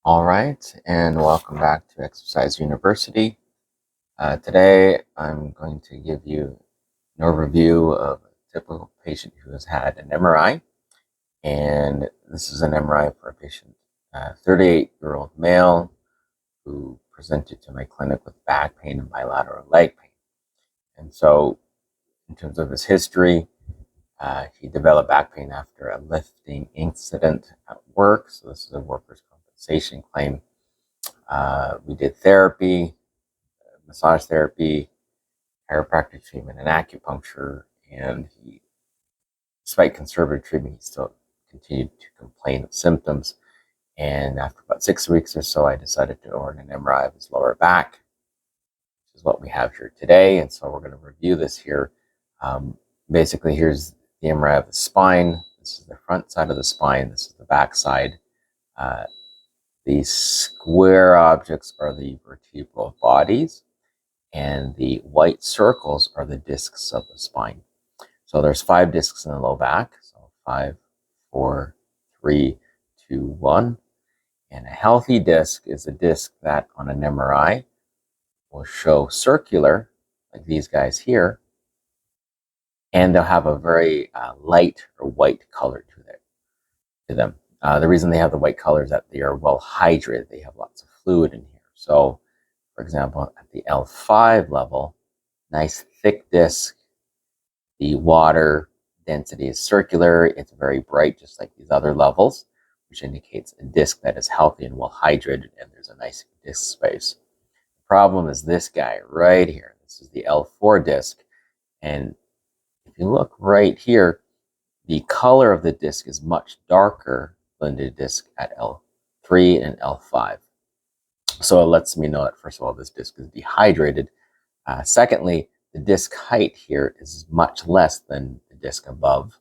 All right, and welcome back to Exercise University. Today, I'm going to give you an overview of a typical patient who has had an MRI, and this is an MRI for a patient, 38-year-old male who presented to my clinic with back pain and bilateral leg pain. And so, in terms of his history, he developed back pain after a lifting incident at work, so this is a workers' compensation claim. We did therapy, massage therapy, chiropractic treatment, and acupuncture. And despite conservative treatment, he still continued to complain of symptoms. And after about 6 weeks or so, I decided to order an MRI of his lower back, which is what we have here today. And so we're going to review this here. Basically, here's the MRI of the spine. This is the front side of the spine. This is the back side. These square objects are the vertebral bodies, and the white circles are the discs of the spine. So there's 5 discs in the low back. So 5, 4, 3, 2, 1. And a healthy disc is a disc that on an MRI will show circular, like these guys here, and they'll have a very light or white color to them. The reason they have the white color is that they are well hydrated. They have lots of fluid in here. So, for example, at the L5 level, nice thick disc. The water density is circular. It's very bright, just like these other levels, which indicates a disc that is healthy and well hydrated, and there's a nice disc space. The problem is this guy right here. This is the L4 disc. And if you look right here, the color of the disc is much darker than the disc at L3 and L5. So it lets me know that, first of all, this disc is dehydrated. Secondly, the disc height here is much less than the disc above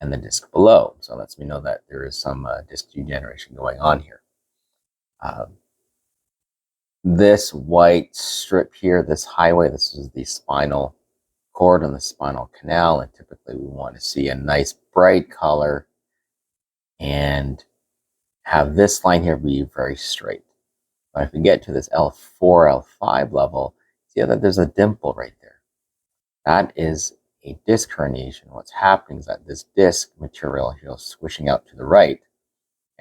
and the disc below. So it lets me know that there is some disc degeneration going on here. This white strip here, this highway, this is the spinal cord and the spinal canal. And typically we want to see a nice bright color and have this line here be very straight. But if we get to this L4, L5 level, see that there's a dimple right there. That is a disc herniation. What's happening is that this disc material here is squishing out to the right,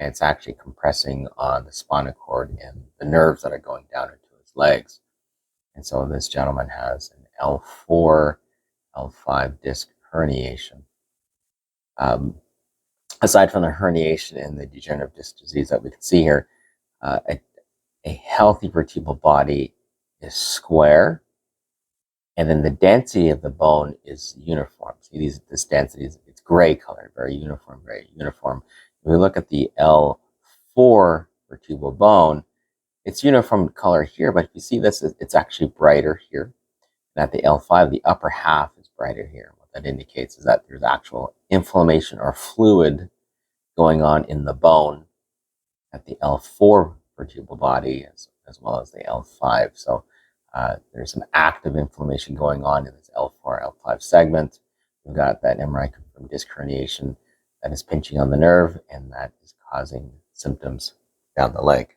and it's actually compressing on the spinal cord and the nerves that are going down into his legs. And so this gentleman has an L4, L5 disc herniation. Aside from the herniation and the degenerative disc disease that we can see here, a healthy vertebral body is square, and then the density of the bone is uniform. See, this density it's gray color, very uniform, very uniform. If we look at the L4 vertebral bone, it's uniform color here, but if you see this, it's actually brighter here. And at the L5, the upper half is brighter here. What that indicates is that there's actual inflammation or fluid going on in the bone at the L4 vertebral body as well as the L5. So there's some active inflammation going on in this L4, L5 segment. We've got that MRI confirmed disc herniation that is pinching on the nerve, and that is causing symptoms down the leg.